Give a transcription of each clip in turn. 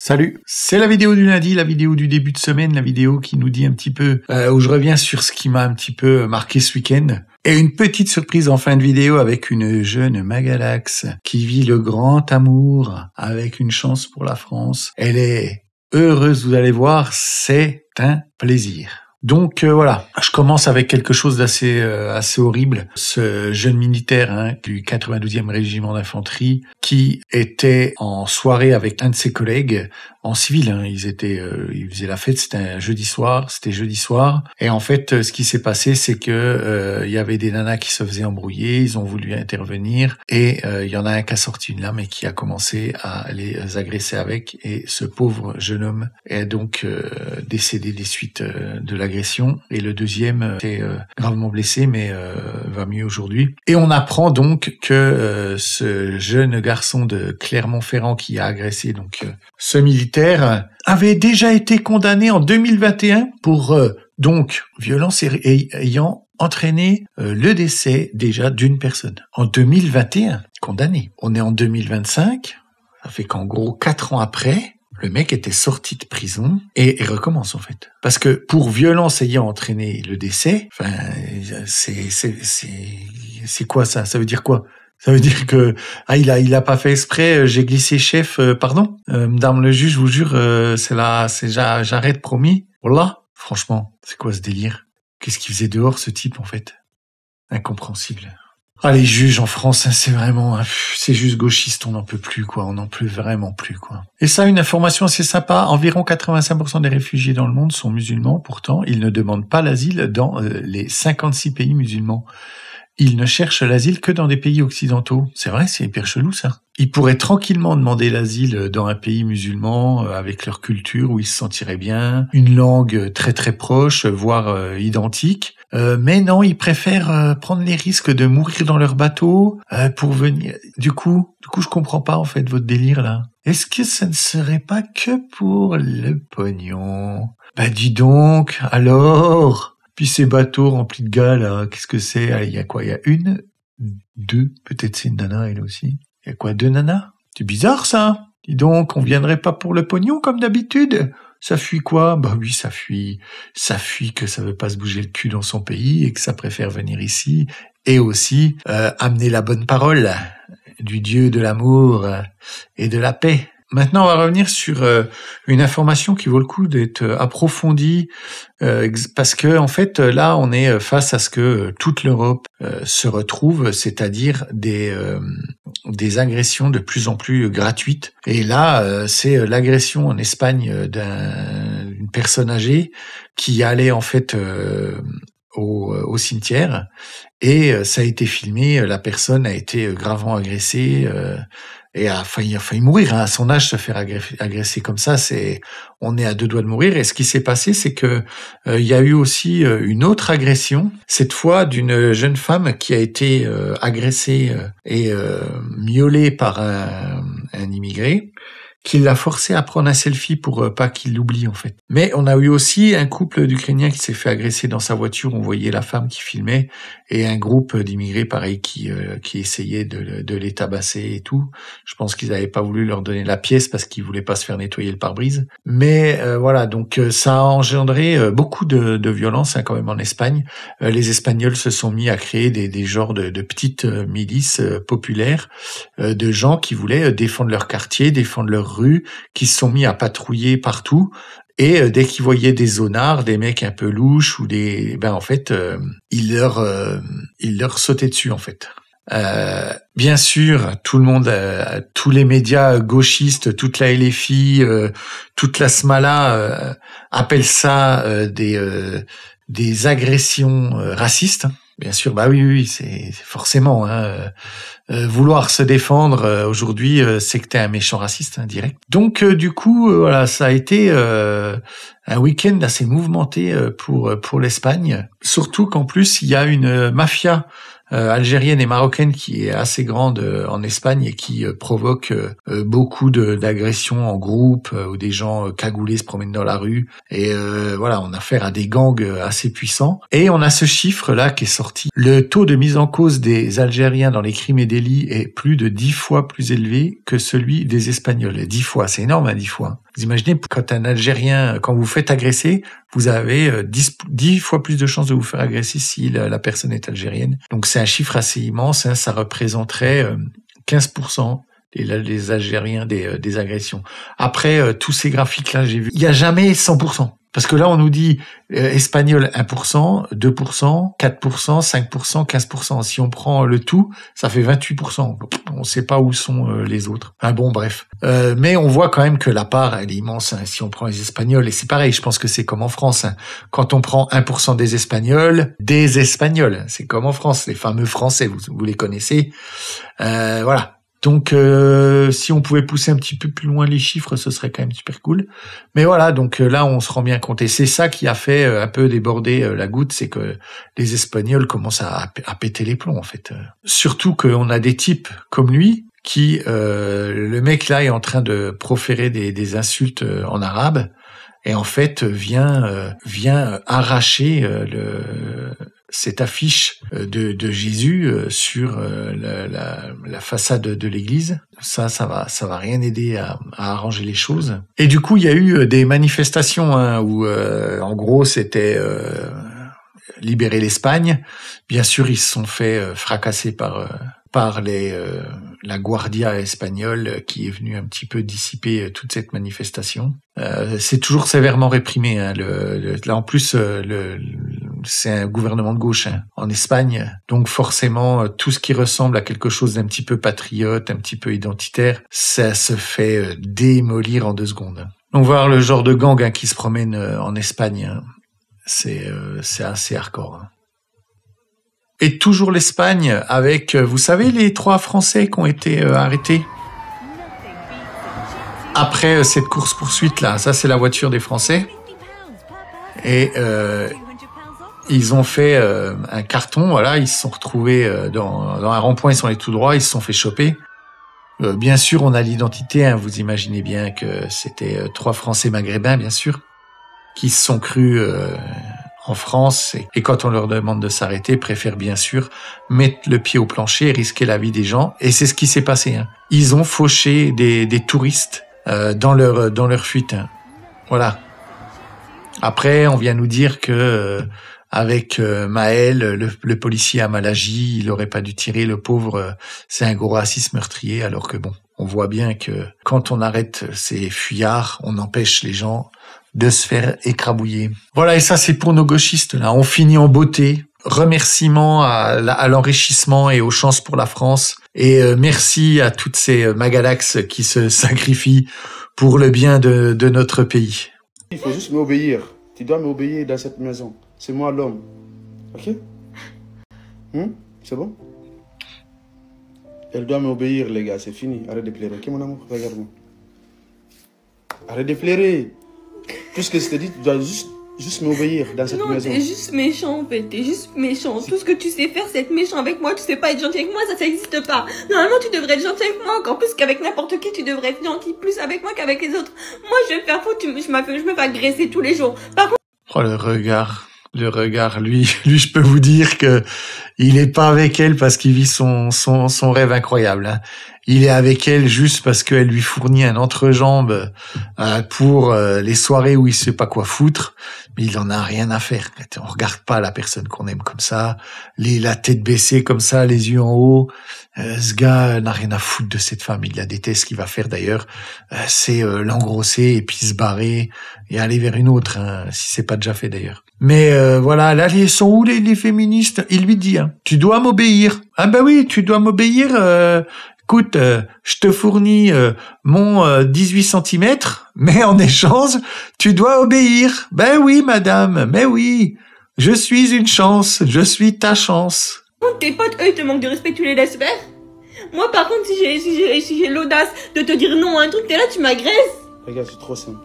Salut, c'est la vidéo du lundi, la vidéo du début de semaine, la vidéo qui nous dit un petit peu, où je reviens sur ce qui m'a un petit peu marqué ce week-end. Et une petite surprise en fin de vidéo avec une jeune Magalax qui vit le grand amour avec une chance pour la France. Elle est heureuse, vous allez voir, c'est un plaisir. Donc voilà, je commence avec quelque chose d'assez assez horrible. Ce jeune militaire du 92e régiment d'infanterie qui était en soirée avec un de ses collègues en civil. Ils faisaient la fête. C'était jeudi soir. Et en fait, ce qui s'est passé, c'est que il y avait des nanas qui se faisaient embrouiller. Ils ont voulu intervenir et il y en a un qui a sorti une lame et qui a commencé à les agresser avec. Et ce pauvre jeune homme est donc décédé des suites de l'agression. Et le deuxième était gravement blessé, mais va mieux aujourd'hui. Et on apprend donc que ce jeune garçon de Clermont-Ferrand qui a agressé donc ce militaire avait déjà été condamné en 2021 pour donc violence ayant entraîné le décès déjà d'une personne. En 2021, condamné. On est en 2025, ça fait qu'en gros 4 ans après, le mec était sorti de prison et recommence en fait. Parce que pour violence ayant entraîné le décès, enfin, c'est quoi ça? Ça veut dire quoi? Ça veut dire que il a pas fait exprès. J'ai glissé chef. Pardon, madame le juge, je vous jure, j'arrête promis. Voilà. Franchement, c'est quoi ce délire? Qu'est-ce qu'il faisait dehors ce type en fait? Incompréhensible. Ah, les juges en France, c'est vraiment, c'est juste gauchiste, on n'en peut plus, quoi. On n'en peut vraiment plus, quoi. Et ça, une information assez sympa. Environ 85% des réfugiés dans le monde sont musulmans. Pourtant, ils ne demandent pas l'asile dans les 56 pays musulmans. Ils ne cherchent l'asile que dans des pays occidentaux. C'est vrai, c'est hyper chelou, ça. Ils pourraient tranquillement demander l'asile dans un pays musulman, avec leur culture, où ils se sentiraient bien, une langue très très proche, voire identique. Mais non, ils préfèrent prendre les risques de mourir dans leur bateau pour venir. Du coup, je comprends pas en fait votre délire là. Est-ce que ça ne serait pas que pour le pognon? Bah dis donc, alors. Puis ces bateaux remplis de gars là, qu'est-ce que c'est? Il y a quoi? Il y a une, deux, peut-être c'est une nana elle aussi. Il y a quoi? 2 nanas? C'est bizarre ça. Dis donc, on viendrait pas pour le pognon comme d'habitude. Ça fuit quoi? Bah oui, ça fuit que ça veut pas se bouger le cul dans son pays et que ça préfère venir ici et aussi amener la bonne parole du Dieu de l'amour et de la paix. Maintenant, on va revenir sur une information qui vaut le coup d'être approfondie parce que en fait là, on est face à ce que toute l'Europe se retrouve, c'est-à-dire des agressions de plus en plus gratuites. Et là, c'est l'agression en Espagne d'une personne âgée qui allait en fait au cimetière et ça a été filmé. La personne a été gravement agressée. Et a failli mourir. À son âge, se faire agresser comme ça, on est à 2 doigts de mourir. Et ce qui s'est passé, c'est que il y a eu aussi une autre agression, cette fois d'une jeune femme qui a été agressée et miaulée par un immigré, qui l'a forcé à prendre un selfie pour pas qu'il l'oublie en fait. Mais on a eu aussi un couple d'Ukrainiens qui s'est fait agresser dans sa voiture. On voyait la femme qui filmait et un groupe d'immigrés pareil qui essayait de les tabasser et tout. Je pense qu'ils n'avaient pas voulu leur donner la pièce parce qu'ils voulaient pas se faire nettoyer le pare-brise. Mais voilà, donc ça a engendré beaucoup de violence quand même en Espagne. Les Espagnols se sont mis à créer des genres de petites milices populaires de gens qui voulaient défendre leur quartier, défendre leur rue, qui se sont mis à patrouiller partout. Et dès qu'ils voyaient des zonards, des mecs un peu louches ou en fait, ils leur sautaient dessus en fait. Bien sûr, tout le monde, tous les médias gauchistes, toute la LFI, toute la Smala appellent ça des agressions racistes. Bien sûr, bah oui, c'est forcément. Vouloir se défendre aujourd'hui, c'est que t'es un méchant raciste, direct. Donc du coup, voilà, ça a été un week-end assez mouvementé pour l'Espagne. Surtout qu'en plus, il y a une mafia algérienne et marocaine qui est assez grande en Espagne et qui provoque beaucoup d'agressions en groupe où des gens cagoulés se promènent dans la rue et voilà, on a affaire à des gangs assez puissants. Et on a ce chiffre là qui est sorti. Le taux de mise en cause des Algériens dans les crimes et délits est plus de 10 fois plus élevé que celui des Espagnols. 10 fois, c'est énorme, 10 fois. Vous imaginez, quand un Algérien, quand vous faites agresser, vous avez 10 fois plus de chances de vous faire agresser si la personne est algérienne. Donc c'est un chiffre assez immense, hein, ça représenterait 15% les Algériens des agressions. Après, tous ces graphiques-là, j'ai vu, il n'y a jamais 100%. Parce que là, on nous dit espagnol 1%, 2%, 4%, 5%, 15%. Si on prend le tout, ça fait 28%. On ne sait pas où sont les autres. Enfin bon, bref. Mais on voit quand même que la part, elle est immense, hein, si on prend les Espagnols. Et c'est pareil, je pense que c'est comme en France. Hein. Quand on prend 1% des Espagnols, c'est comme en France. Les fameux Français, vous les connaissez. Voilà. Donc, si on pouvait pousser un petit peu plus loin les chiffres, ce serait quand même super cool. Mais voilà, donc là, on se rend bien compte. Et c'est ça qui a fait un peu déborder la goutte, c'est que les Espagnols commencent à péter les plombs, en fait. Surtout qu'on a des types comme lui, qui, le mec là est en train de proférer des insultes en arabe, et en fait vient arracher cette affiche de Jésus sur la façade de l'église. Ça va rien aider à arranger les choses. Et du coup, il y a eu des manifestations hein, où, en gros, c'était libérer l'Espagne. Bien sûr, ils se sont fait fracasser par la Guardia espagnole qui est venue un petit peu dissiper toute cette manifestation. C'est toujours sévèrement réprimé. Hein, là, en plus, c'est un gouvernement de gauche hein, en Espagne, donc forcément, tout ce qui ressemble à quelque chose d'un petit peu patriote, un petit peu identitaire, ça se fait démolir en 2 secondes. Donc voir le genre de gang hein, qui se promène en Espagne, hein, c'est assez hardcore. Hein. Et toujours l'Espagne avec, vous savez, les 3 Français qui ont été arrêtés après cette course-poursuite là. Ça, c'est la voiture des Français. Et ils ont fait un carton, voilà. Ils se sont retrouvés dans un rond-point, ils sont allés tout droit, ils se sont fait choper. Bien sûr, on a l'identité. Hein, vous imaginez bien que c'était 3 Français maghrébins, bien sûr, qui se sont crus en France et quand on leur demande de s'arrêter, préfèrent bien sûr mettre le pied au plancher et risquer la vie des gens. Et c'est ce qui s'est passé. Hein. Ils ont fauché des touristes dans leur fuite. Hein. Voilà. Après, on vient nous dire que avec Maël, le policier à mal agi, il aurait pas dû tirer, le pauvre, c'est un gros raciste meurtrier, alors que bon, on voit bien que quand on arrête ces fuyards, on empêche les gens de se faire écrabouiller. Voilà, et ça c'est pour nos gauchistes là. On finit en beauté. Remerciements à l'enrichissement et aux chances pour la France. Et merci à toutes ces magalaxes qui se sacrifient pour le bien de notre pays. Il faut juste m'obéir. Tu dois m'obéir dans cette maison. C'est moi l'homme. Ok? C'est bon? Elle doit m'obéir, les gars. C'est fini. Arrête de pleurer. Ok, mon amour? Regarde-moi. Arrête de pleurer. Tout ce que je te dis, tu dois juste m'obéir dans cette maison. Non, t'es juste méchant en fait, t'es juste méchant. Tout ce que tu sais faire, c'est être méchant avec moi. Tu sais pas être gentil avec moi, ça n'existe pas. Normalement, tu devrais être gentil avec moi, encore plus qu'avec n'importe qui. Tu devrais être gentil plus avec moi qu'avec les autres. Moi, je vais me faire foutre, je me fais agresser tous les jours. Par contre... Oh, le regard, lui, je peux vous dire que il est pas avec elle parce qu'il vit son rêve incroyable. Hein. Il est avec elle juste parce qu'elle lui fournit un entrejambe pour les soirées où il sait pas quoi foutre, mais il en a rien à faire. On regarde pas la personne qu'on aime comme ça, la tête baissée comme ça, les yeux en haut. Ce gars n'a rien à foutre de cette femme, il la déteste. Ce qu'il va faire d'ailleurs, c'est l'engrosser et puis se barrer et aller vers une autre, hein, si c'est pas déjà fait d'ailleurs. Mais voilà, là, ils sont où les féministes? Il lui dit, hein, tu dois m'obéir. Ah ben oui, tu dois m'obéir. Écoute, je te fournis mon 18 cm, mais en échange, tu dois obéir. Ben oui, madame, mais oui. Je suis une chance, je suis ta chance. Tes potes, eux, ils te manquent de respect, tu les laisses faire. Moi, par contre, si j'ai l'audace de te dire non à un truc, t'es là, tu m'agresses. Regarde, c'est trop simple.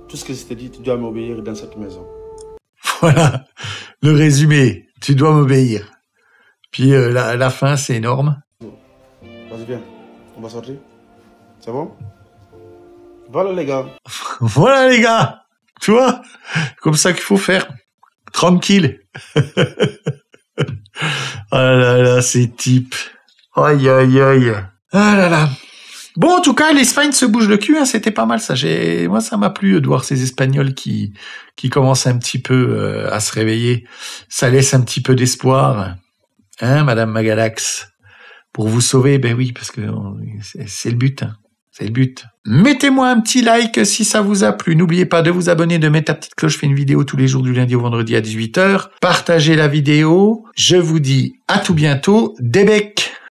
Tout ce que je te dis, tu dois m'obéir dans cette maison. Voilà, le résumé. Tu dois m'obéir. Puis la fin, c'est énorme. Vas-y, viens. On va sortir. C'est bon? Voilà, les gars. Voilà, les gars. Tu vois? Comme ça qu'il faut faire. Tranquille. Oh là là, ces types. Aïe, aïe, aïe. Ah là là. Bon, en tout cas, l'Espagne se bouge le cul, hein, c'était pas mal ça. Moi, ça m'a plu de voir ces Espagnols qui commencent un petit peu à se réveiller. Ça laisse un petit peu d'espoir, hein, Madame Magalax, pour vous sauver. Ben oui, parce que c'est le but, hein. C'est le but. Mettez-moi un petit like si ça vous a plu. N'oubliez pas de vous abonner, de mettre la petite cloche. Je fais une vidéo tous les jours du lundi au vendredi à 18h. Partagez la vidéo. Je vous dis à tout bientôt. Des becs.